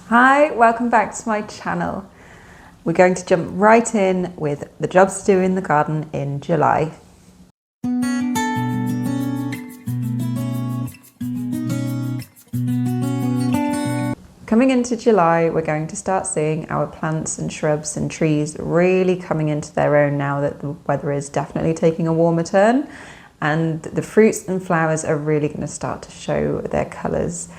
Hi, welcome back to my channel. We're going to jump right in with the jobs to do in the garden in July. Coming into July, we're going to start seeing our plants and shrubs and trees really coming into their own now that the weather is definitely taking a warmer turn, and the fruits and flowers are really going to start to show their colours.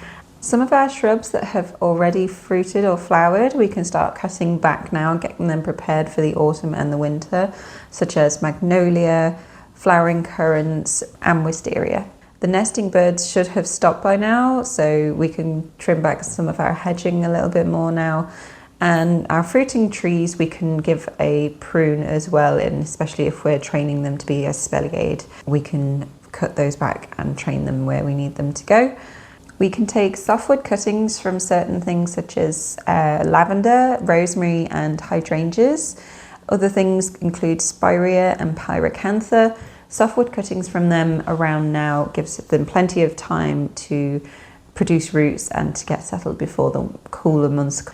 Some of our shrubs that have already fruited or flowered, we can start cutting back now, getting them prepared for the autumn and the winter, such as magnolia, flowering currants and wisteria. The nesting birds should have stopped by now, so we can trim back some of our hedging a little bit more now. And our fruiting trees, we can give a prune as well, and especially if we're training them to be espaliered, we can cut those back and train them where we need them to go. We can take softwood cuttings from certain things such as lavender, rosemary and hydrangeas. Other things include spirea and pyracantha. Softwood cuttings from them around now gives them plenty of time to produce roots and to get settled before the cooler months.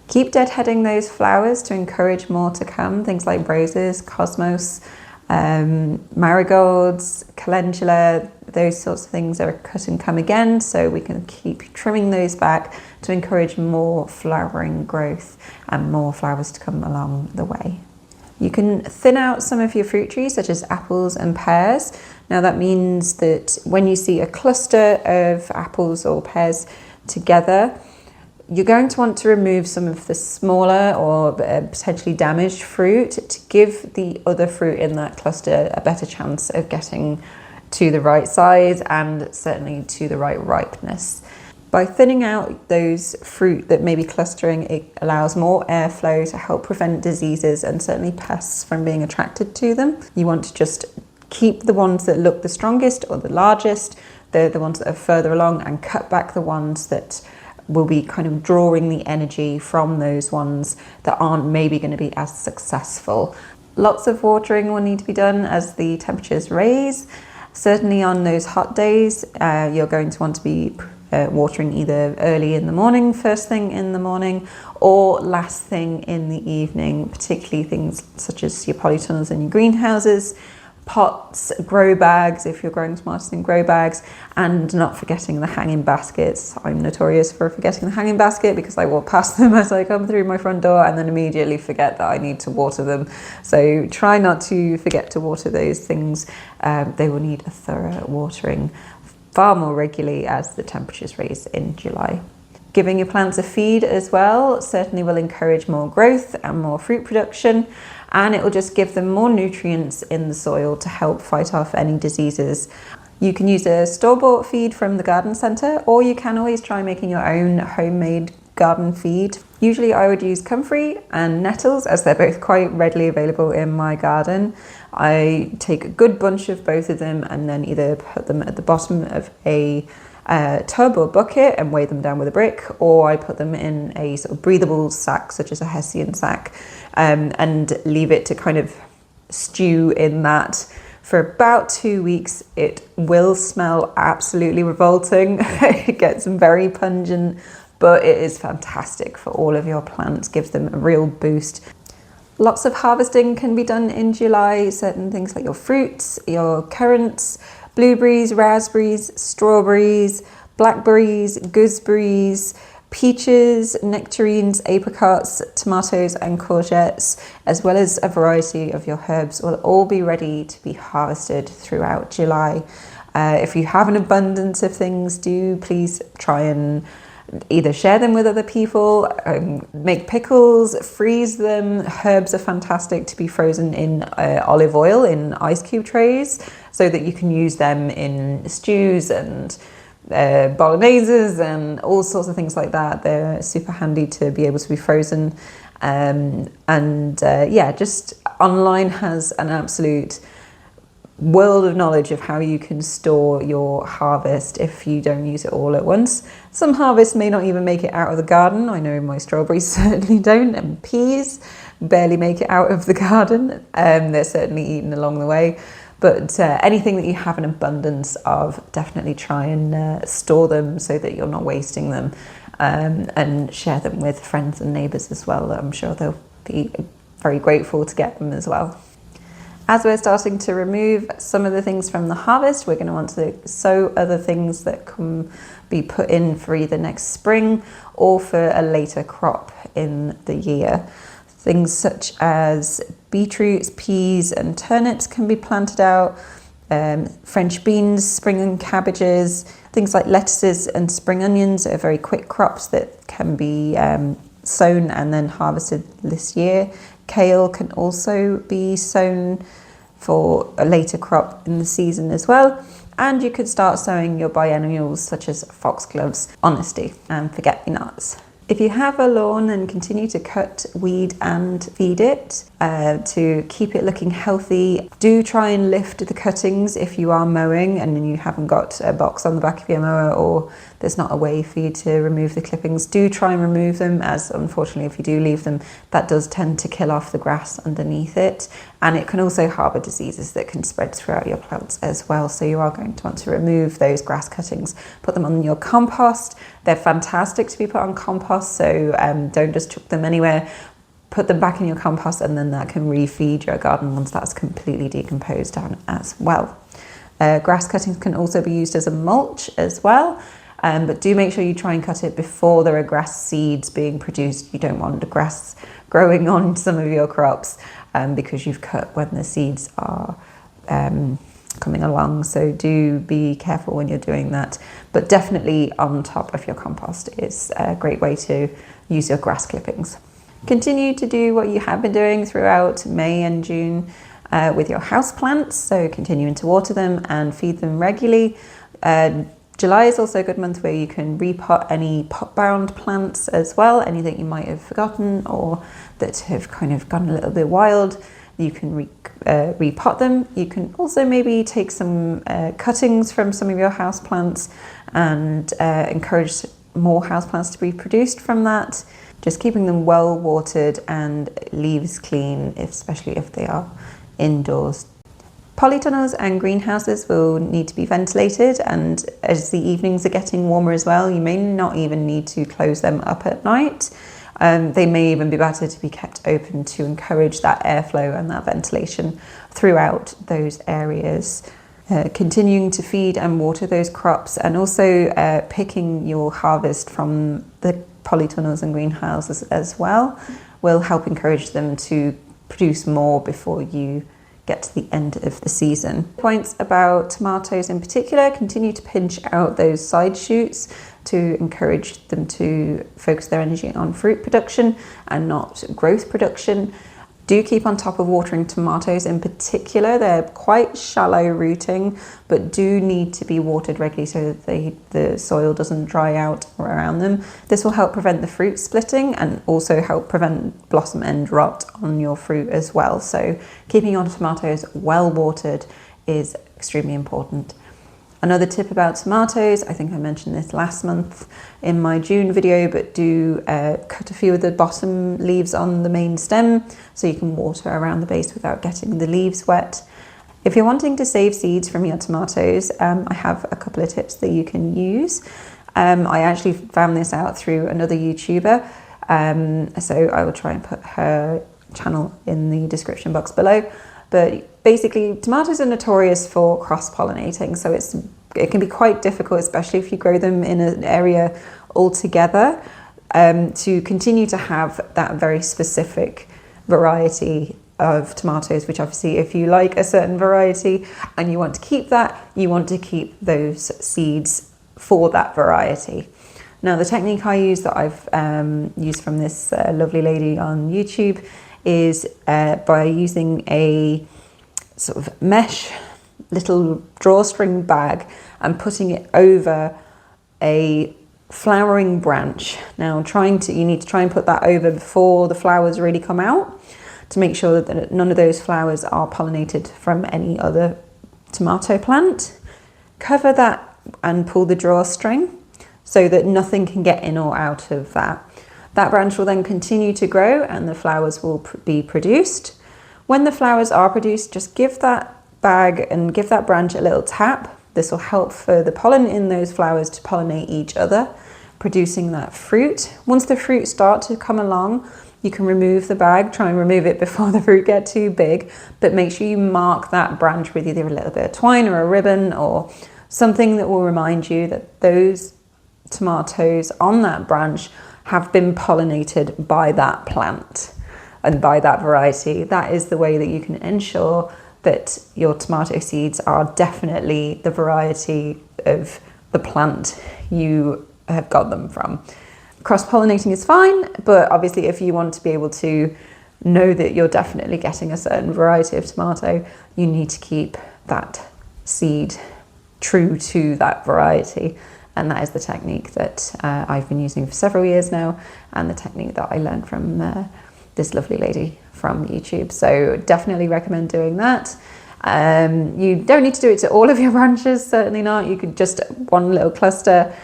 Keep deadheading those flowers to encourage more to come, things like roses, cosmos, marigolds, calendula, those sorts of things are cut and come again, so we can keep trimming those back to encourage more flowering growth and more flowers to come along the way. You can thin out some of your fruit trees such as apples and pears. Now that means that when you see a cluster of apples or pears together, you're going to want to remove some of the smaller or potentially damaged fruit to give the other fruit in that cluster a better chance of getting to the right size and certainly to the right ripeness. By thinning out those fruit that may be clustering, it allows more airflow to help prevent diseases and certainly pests from being attracted to them. You want to just keep the ones that look the strongest or the largest, the ones that are further along, and cut back the ones that will be kind of drawing the energy from those ones that aren't maybe going to be as successful. Lots of watering will need to be done as the temperatures raise. Certainly on those hot days, you're going to want to be watering either early in the morning, first thing in the morning, or last thing in the evening, particularly things such as your polytunnels and your greenhouses, pots, grow bags if you're growing tomatoes in grow bags, and not forgetting the hanging baskets. I'm notorious for forgetting the hanging basket because I walk past them as I come through my front door and then immediately forget that I need to water them. So try not to forget to water those things. They will need a thorough watering far more regularly as the temperatures rise in July. Giving your plants a feed as well certainly will encourage more growth and more fruit production, and it will just give them more nutrients in the soil to help fight off any diseases. You can use a store-bought feed from the garden centre, or you can always try making your own homemade garden feed. Usually I would use comfrey and nettles as they're both quite readily available in my garden. I take a good bunch of both of them and then either put them at the bottom of a tub or bucket and weigh them down with a brick, or I put them in a sort of breathable sack such as a Hessian sack, and leave it to kind of stew in that for about 2 weeks. It will smell absolutely revolting. It gets very pungent, but it is fantastic for all of your plants, gives them a real boost. Lots of harvesting can be done in July, certain things like your fruits, your currants, blueberries, raspberries, strawberries, blackberries, gooseberries, peaches, nectarines, apricots, tomatoes and courgettes, as well as a variety of your herbs will all be ready to be harvested throughout July. If you have an abundance of things, do please try and either share them with other people, make pickles, freeze them. Herbs are fantastic to be frozen in olive oil in ice cube trays so that you can use them in stews and bologneses and all sorts of things like that. They're super handy to be able to be frozen. Yeah, just online has an absolute world of knowledge of how you can store your harvest if you don't use it all at once. Some harvests may not even make it out of the garden. I know my strawberries certainly don't, and peas barely make it out of the garden. They're certainly eaten along the way. But anything that you have an abundance of, definitely try and store them so that you're not wasting them. and share them with friends and neighbours as well. I'm sure they'll be very grateful to get them as well. As we're starting to remove some of the things from the harvest, we're going to want to sow other things that can be put in for either next spring or for a later crop in the year. Things such as beetroots, peas and turnips can be planted out, French beans, spring cabbages, things like lettuces and spring onions are very quick crops that can be sown and then harvested this year. Kale can also be sown for a later crop in the season as well. And you could start sowing your biennials such as foxgloves, honesty and forget-me-nots. If you have a lawn, then continue to cut, weed and feed it to keep it looking healthy. Do try and lift the cuttings if you are mowing and you haven't got a box on the back of your mower, or there's not a way for you to remove the clippings. Do try and remove them, as unfortunately if you do leave them, that does tend to kill off the grass underneath it. And it can also harbour diseases that can spread throughout your plants as well. So you are going to want to remove those grass cuttings, put them on your compost. They're fantastic to be put on compost, so don't just chuck them anywhere. Put them back in your compost, and then that can refeed your garden once that's completely decomposed down as well. Grass cuttings can also be used as a mulch as well, but do make sure you try and cut it before there are grass seeds being produced. You don't want the grass growing on some of your crops because you've cut when the seeds are coming along. So do be careful when you're doing that, but definitely on top of your compost is a great way to use your grass clippings. Continue to do what you have been doing throughout May and June with your house plants, so continuing to water them and feed them regularly. July is also a good month where you can repot any pot-bound plants as well, anything you might have forgotten or that have kind of gone a little bit wild. You can repot them. You can also maybe take some cuttings from some of your houseplants and encourage more houseplants to be produced from that. Just keeping them well watered and leaves clean, especially if they are indoors. Polytunnels and greenhouses will need to be ventilated, and as the evenings are getting warmer as well, you may not even need to close them up at night. They may even be better to be kept open to encourage that airflow and that ventilation throughout those areas. Continuing to feed and water those crops, and also picking your harvest from the polytunnels and greenhouses as well will help encourage them to produce more before you get to the end of the season. Points about tomatoes in particular: continue to pinch out those side shoots to encourage them to focus their energy on fruit production and not growth production. Do keep on top of watering tomatoes in particular. They're quite shallow rooting, but do need to be watered regularly so that the soil doesn't dry out around them. This will help prevent the fruit splitting and also help prevent blossom end rot on your fruit as well. So keeping your tomatoes well watered is extremely important. Another tip about tomatoes, I think I mentioned this last month in my June video, but do cut a few of the bottom leaves on the main stem so you can water around the base without getting the leaves wet. If you're wanting to save seeds from your tomatoes, I have a couple of tips that you can use. I actually found this out through another YouTuber, so I will try and put her channel in the description box below. But basically, tomatoes are notorious for cross-pollinating, so it can be quite difficult, especially if you grow them in an area altogether, to continue to have that very specific variety of tomatoes, which obviously if you like a certain variety and you want to keep that, you want to keep those seeds for that variety. Now, the technique I use that I've used from this lovely lady on YouTube is by using a sort of mesh little drawstring bag and putting it over a flowering branch. Now you need to try and put that over before the flowers really come out to make sure that none of those flowers are pollinated from any other tomato plant. Cover that and pull the drawstring so that nothing can get in or out of that. That branch will then continue to grow and the flowers will be produced. When the flowers are produced, just give that bag and give that branch a little tap. This will help for the pollen in those flowers to pollinate each other. producing that fruit. Once the fruit start to come along, you can remove the bag, try and remove it before the fruit get too big, but make sure you mark that branch with either a little bit of twine or a ribbon or something that will remind you that those tomatoes on that branch have been pollinated by that plant and by that variety. That is the way that you can ensure that your tomato seeds are definitely the variety of the plant you have got them from. Cross-pollinating is fine, but obviously if you want to be able to know that you're definitely getting a certain variety of tomato, you need to keep that seed true to that variety. And that is the technique that I've been using for several years now, and the technique that I learned from this lovely lady from YouTube. So definitely recommend doing that. You don't need to do it to all of your branches, certainly not. You could just, one little cluster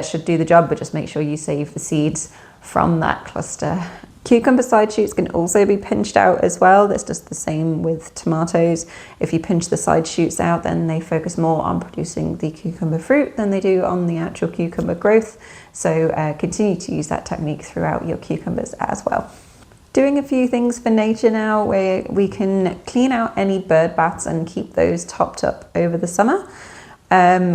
should do the job, but just make sure you save the seeds from that cluster. Cucumber side shoots can also be pinched out as well. That's just the same with tomatoes. If you pinch the side shoots out, then they focus more on producing the cucumber fruit than they do on the actual cucumber growth. So continue to use that technique throughout your cucumbers as well. Doing a few things for nature now, where we can clean out any bird baths and keep those topped up over the summer.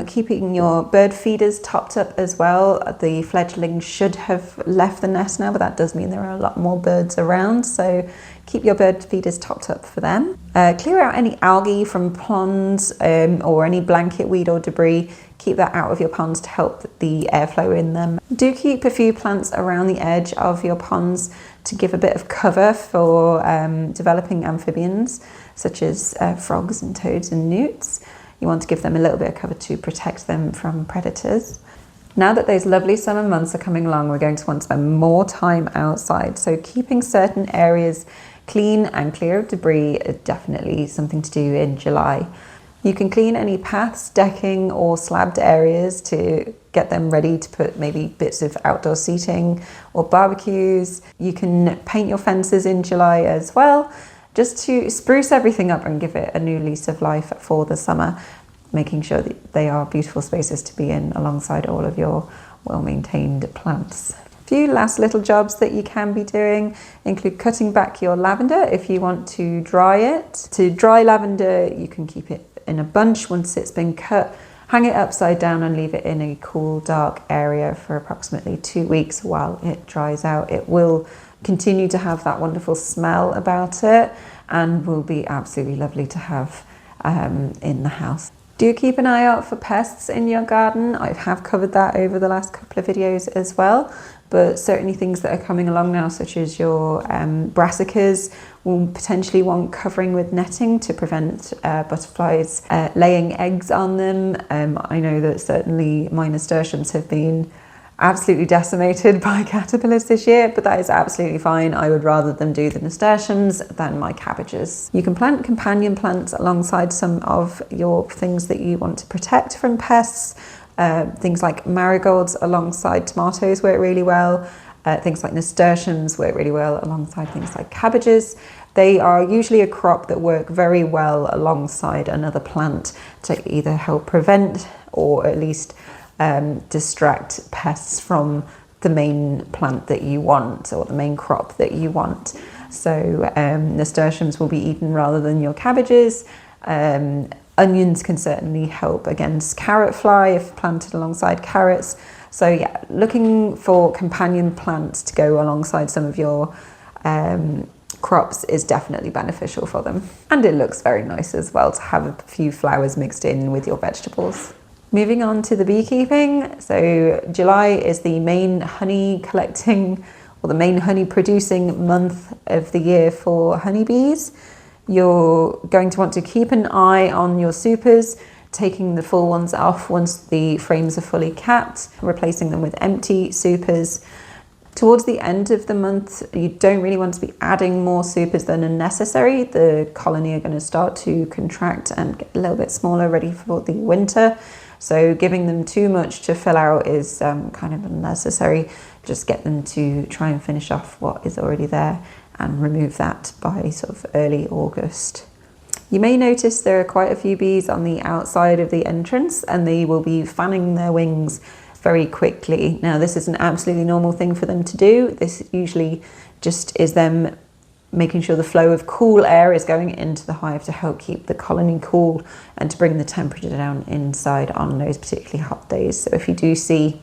Keeping your bird feeders topped up as well. The fledglings should have left the nest now, but that does mean there are a lot more birds around, so keep your bird feeders topped up for them. Clear out any algae from ponds or any blanket weed or debris. Keep that out of your ponds to help the airflow in them. Do keep a few plants around the edge of your ponds to give a bit of cover for developing amphibians, such as frogs and toads and newts. You want to give them a little bit of cover to protect them from predators. Now that those lovely summer months are coming along, we're going to want to spend more time outside. So keeping certain areas clean and clear of debris is definitely something to do in July. You can clean any paths, decking or slabbed areas to get them ready to put maybe bits of outdoor seating or barbecues. You can paint your fences in July as well, just to spruce everything up and give it a new lease of life for the summer, making sure that they are beautiful spaces to be in alongside all of your well-maintained plants. A few last little jobs that you can be doing include cutting back your lavender if you want to dry it. To dry lavender, you can keep it in a bunch once it's been cut, hang it upside down and leave it in a cool, dark area for approximately 2 weeks while it dries out. It will continue to have that wonderful smell about it and will be absolutely lovely to have in the house. Do keep an eye out for pests in your garden. I have covered that over the last couple of videos as well, but certainly things that are coming along now, such as your brassicas, will potentially want covering with netting to prevent butterflies laying eggs on them. I know that certainly my nasturtiums have been absolutely decimated by caterpillars this year, but that is absolutely fine. I would rather them do the nasturtiums than my cabbages. You can plant companion plants alongside some of your things that you want to protect from pests. Things like marigolds alongside tomatoes work really well. Things like nasturtiums work really well alongside things like cabbages. They are usually a crop that work very well alongside another plant to either help prevent or at least distract pests from the main plant that you want or the main crop that you want. So nasturtiums will be eaten rather than your cabbages. Onions can certainly help against carrot fly if planted alongside carrots. So yeah, looking for companion plants to go alongside some of your crops is definitely beneficial for them. And it looks very nice as well to have a few flowers mixed in with your vegetables. Moving on to the beekeeping. So July is the main honey collecting or the main honey producing month of the year for honeybees. You're going to want to keep an eye on your supers, taking the full ones off once the frames are fully capped, replacing them with empty supers. Towards the end of the month, you don't really want to be adding more supers than are necessary. The colony are going to start to contract and get a little bit smaller, ready for the winter. So giving them too much to fill out is kind of unnecessary. Just get them to try and finish off what is already there and remove that by sort of early August. You may notice there are quite a few bees on the outside of the entrance, and they will be fanning their wings very quickly. Now, this is an absolutely normal thing for them to do. This usually just is them making sure the flow of cool air is going into the hive to help keep the colony cool and to bring the temperature down inside on those particularly hot days. So if you do see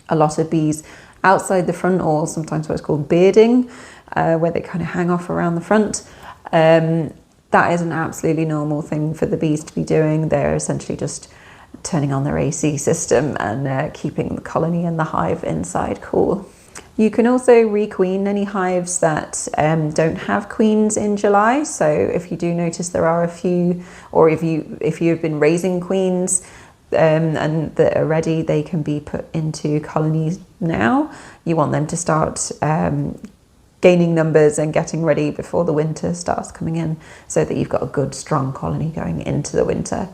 a lot of bees outside the front, or sometimes what's called bearding, where they kind of hang off around the front, that is an absolutely normal thing for the bees to be doing. They're essentially just turning on their AC system and keeping the colony and the hive inside cool. You can also requeen any hives that don't have queens in July. So if you do notice there are a few, or if you've been raising queens and that are ready, they can be put into colonies now. You want them to start gaining numbers and getting ready before the winter starts coming in, so that you've got a good strong colony going into the winter.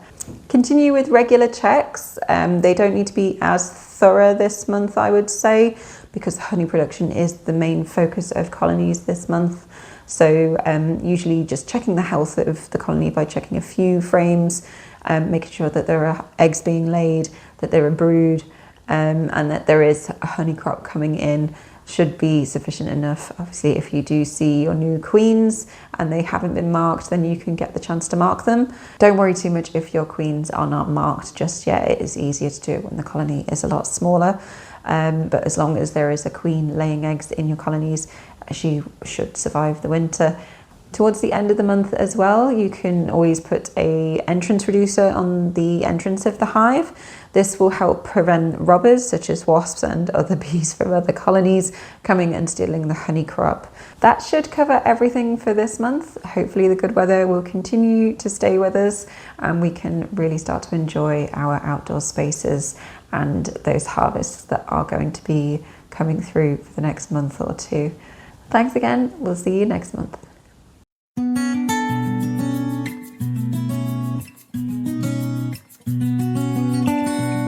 Continue with regular checks. They don't need to be as thorough this month, I would say, because honey production is the main focus of colonies this month. So usually just checking the health of the colony by checking a few frames, making sure that there are eggs being laid, that there are brood, and that there is a honey crop coming in should be sufficient enough. Obviously, if you do see your new queens and they haven't been marked, then you can get the chance to mark them. Don't worry too much if your queens are not marked just yet. It is easier to do when the colony is a lot smaller. But as long as there is a queen laying eggs in your colonies, she should survive the winter. Towards the end of the month as well, you can always put an entrance reducer on the entrance of the hive. This will help prevent robbers such as wasps and other bees from other colonies coming and stealing the honey crop. That should cover everything for this month. Hopefully the good weather will continue to stay with us and we can really start to enjoy our outdoor spaces and those harvests that are going to be coming through for the next month or two. Thanks again. We'll see you next month.